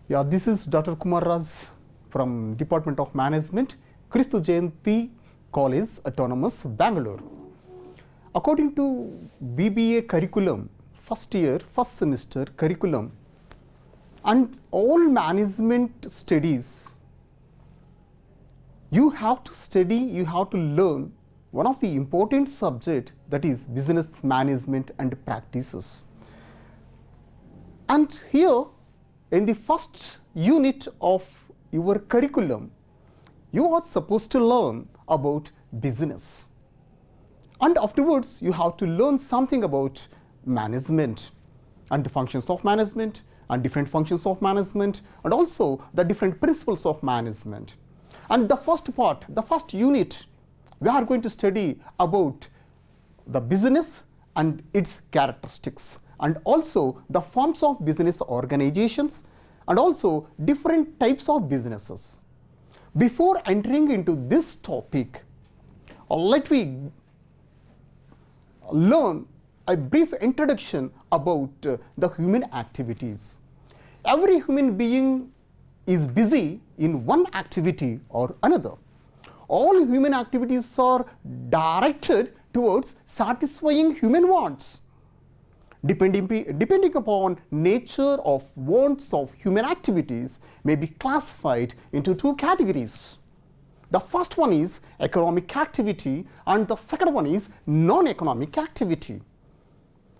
Yeah, this is Dr. Kumar Raj from Department of Management, Kristu Jayanti College, Autonomous, Bangalore. According to BBA curriculum, first year, first semester curriculum, and all management studies, you have to study, you have to learn one of the important subject, that is business management and practices. And here in the first unit of your curriculum, you are supposed to learn about business. And afterwards, you have to learn something about management and the functions of management and different functions of management and also the different principles of management. And the first part, the first unit, we are going to study about the business and its characteristics, and also the forms of business organizations and also different types of businesses. Before entering into this topic, let me learn a brief introduction about the human activities. Every human being is busy in one activity or another. All human activities are directed towards satisfying human wants. Depending upon nature of wants of human activities may be classified into two categories. The first one is economic activity and the second one is non-economic activity.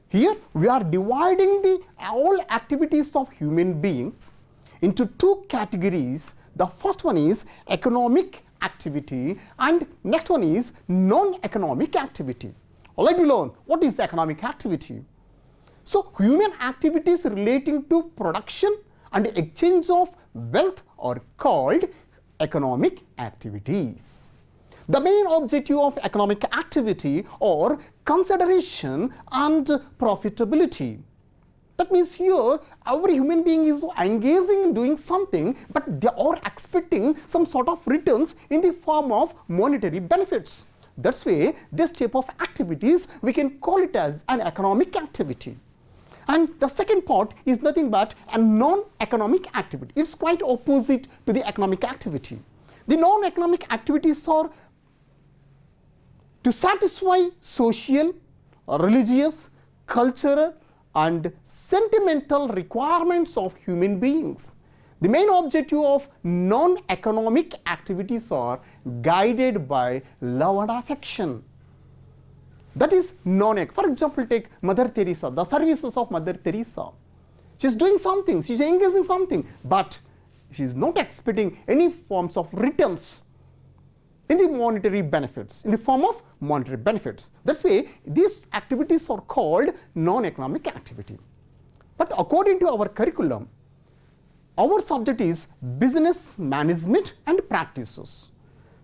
Here we are dividing all activities of human beings into two categories. The first one is economic activity and next one is non-economic activity. Let me learn what is economic activity. So human activities relating to production and exchange of wealth are called economic activities. The main objective of economic activity are consideration and profitability. That means here every human being is engaging in doing something, but they are expecting some sort of returns in the form of monetary benefits. That's why this type of activities we can call it as an economic activity. And the second part is nothing but a non-economic activity. It's quite opposite to the economic activity. The non-economic activities are to satisfy social, religious, cultural and sentimental requirements of human beings. The main objective of non-economic activities are guided by love and affection. That is non-economic. For example, take Mother Teresa, the services of Mother Teresa. She is doing something, she is engaging something, but she is not expecting any forms of returns in the monetary benefits, in the form of monetary benefits. That's why these activities are called non-economic activity. But according to our curriculum, our subject is business management and practices.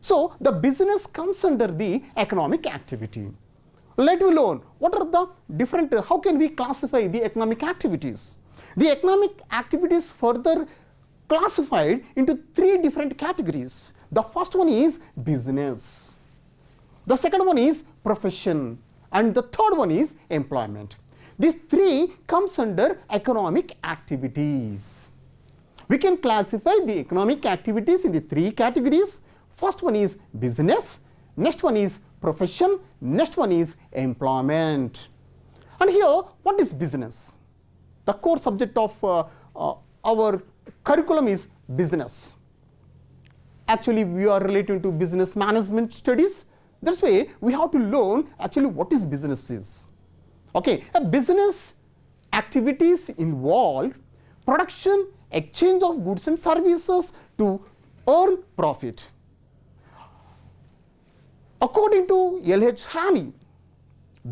So the business comes under the economic activity. Let me learn what are the different, how can we classify the economic activities? The economic activities further classified into three different categories. The first one is business, the second one is profession, and the third one is employment. These three comes under economic activities. We can classify the economic activities in the three categories. First one is business, next one is profession, next one is employment. And here, what is business? The core subject of our curriculum is business. Actually, we are related to business management studies. That's why we have to learn actually what is business is. Okay, a business activities involve production, exchange of goods and services to earn profit. According to L.H. Haney,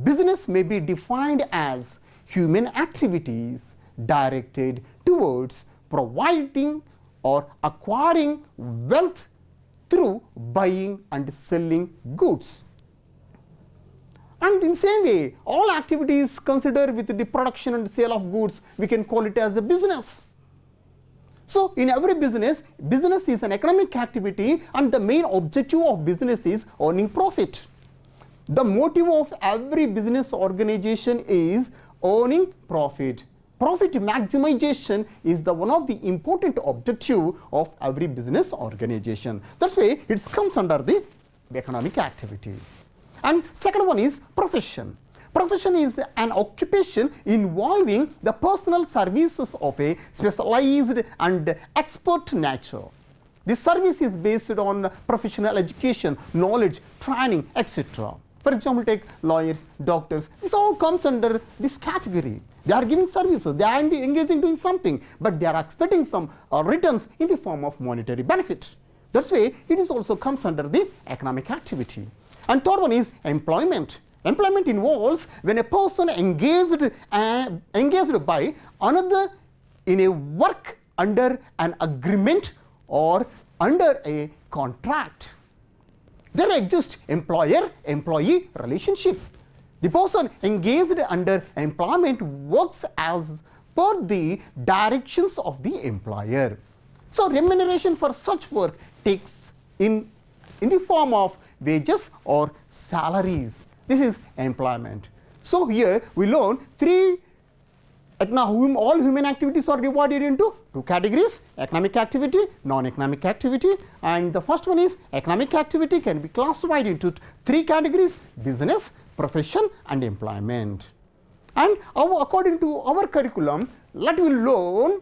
business may be defined as human activities directed towards providing or acquiring wealth through buying and selling goods. And in the same way, all activities considered with the production and sale of goods, we can call it as a business. So in every business, business is an economic activity and the main objective of business is earning profit. The motive of every business organization is earning profit. profit maximization is one of the important objective of every business organization. That's why it comes under the economic activity. And second one is profession. Profession is an occupation involving the personal services of a specialized and expert nature. This service is based on professional education, knowledge, training, etc. For example, take lawyers, doctors. This all comes under this category. They are giving services, they are engaging in doing something, but they are expecting some returns in the form of monetary benefit. That's why it is also comes under the economic activity. And third one is employment. Employment involves when a person engaged by another in a work under an agreement or under a contract. There exists employer-employee relationship. The person engaged under employment works as per the directions of the employer. So remuneration for such work takes in the form of wages or salaries. This is employment. So here we learn all human activities are divided into two categories: economic activity, non-economic activity. And the first one is economic activity can be classified into three categories: business, profession, and employment. And according to our curriculum, let me learn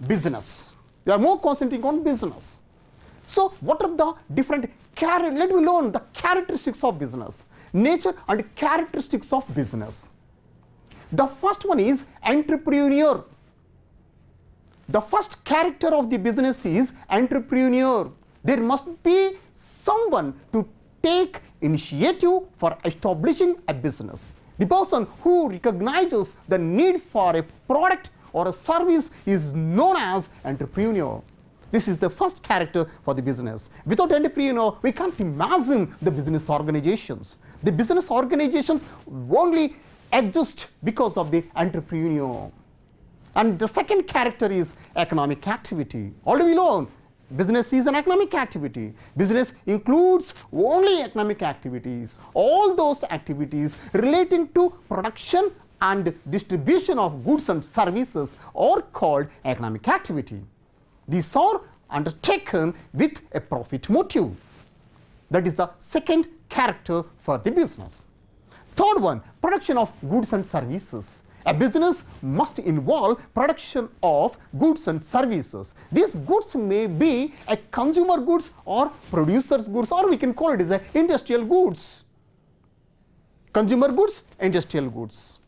business. We are more concentrating on business. So what are the different let me learn the characteristics of business, nature and characteristics of business. The first one is entrepreneur. The first character of the business is entrepreneur. There must be someone to take initiative for establishing a business. The person who recognizes the need for a product or a service is known as entrepreneur. This is the first character for the business. Without entrepreneur, we can't imagine the business organizations. The business organizations only exist because of the entrepreneur. And the second character is economic activity. Already we learned business is an economic activity. Business includes only economic activities. All those activities relating to production and distribution of goods and services are called economic activity. These are undertaken with a profit motive. That is the second character for the business. Third one, production of goods and services. A business must involve production of goods and services. These goods may be a consumer goods or producer's goods, or we can call it as a industrial goods. Consumer goods, industrial goods.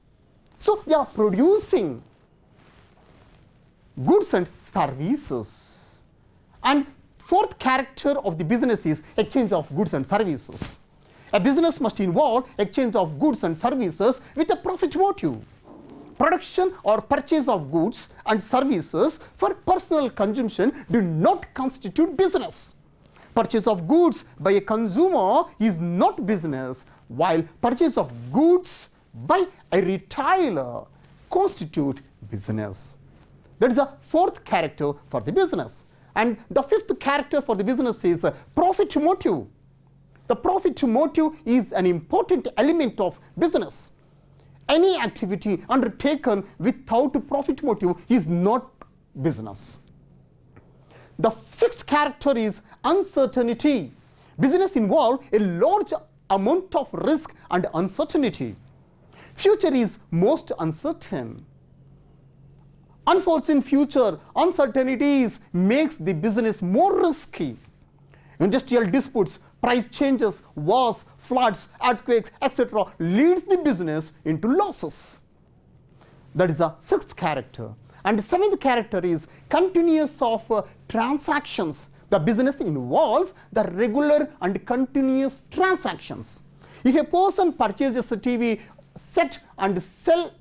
So they are producing goods and services. And fourth character of the business is exchange of goods and services. A business must involve exchange of goods and services with a profit motive. Production or purchase of goods and services for personal consumption do not constitute business. Purchase of goods by a consumer is not business, while purchase of goods by a retailer constitute business. That is the fourth character for the business. And the fifth character for the business is profit motive. The profit motive is an important element of business. Any activity undertaken without profit motive is not business. The sixth character is uncertainty. Business involves a large amount of risk and uncertainty. Future is most uncertain. Unforeseen future uncertainties makes the business more risky. Industrial disputes, price changes, wars, floods, earthquakes, etc. leads the business into losses. That is the sixth character. And the seventh character is continuous of transactions. The business involves the regular and continuous transactions. If a person purchases a TV set and sell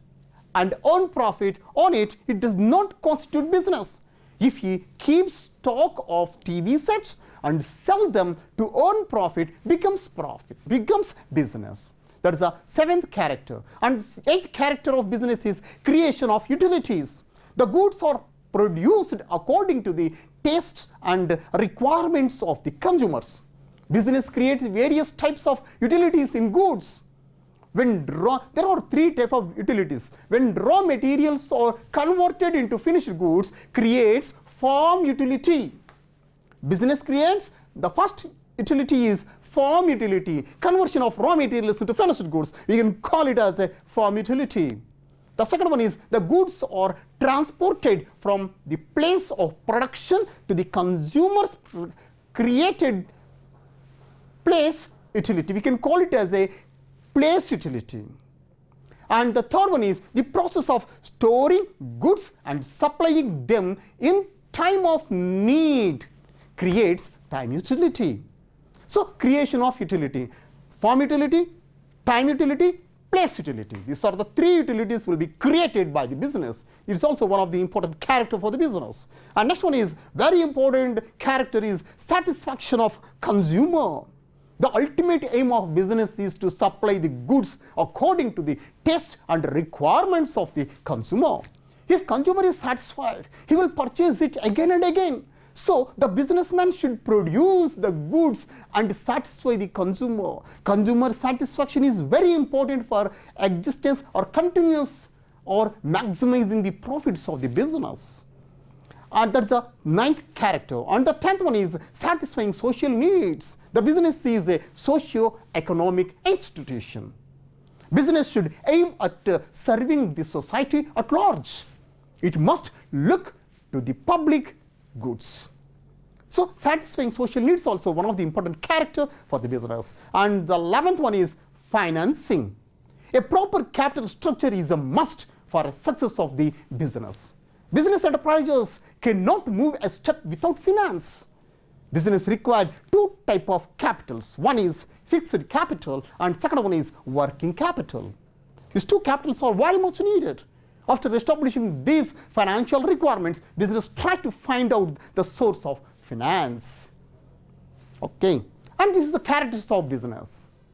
and earn profit on it, it does not constitute business. If he keeps stock of TV sets and sell them to earn profit, becomes business. That is the seventh character. And eighth character of business is creation of utilities. The goods are produced according to the tastes and requirements of the consumers. Business creates various types of utilities in goods. There are three types of utilities. When raw materials are converted into finished goods, creates farm utility. Business creates, the first utility is farm utility, conversion of raw materials into finished goods. We can call it as a farm utility. The second one is the goods are transported from the place of production to the consumer's created place utility. We can call it as a place utility. And the third one is the process of storing goods and supplying them in time of need creates time utility. So creation of utility, farm utility, time utility, place utility. These are the three utilities will be created by the business. It is also one of the important character for the business. And next one is very important character is satisfaction of consumer. The ultimate aim of business is to supply the goods according to the taste and requirements of the consumer. If consumer is satisfied, he will purchase it again and again. So the businessman should produce the goods and satisfy the consumer. Consumer satisfaction is very important for existence or continuous or maximizing the profits of the business. And that's the ninth character. And the 10th one is satisfying social needs. The business is a socio-economic institution. Business should aim at serving the society at large. It must look to the public goods. So satisfying social needs also one of the important character for the business. And the 11th one is financing. A proper capital structure is a must for success of the business. Business enterprises cannot move a step without finance. Business required two types of capitals. One is fixed capital and second one is working capital. These two capitals are very much needed. After establishing these financial requirements, business try to find out the source of finance. Okay, and this is the characteristics of business.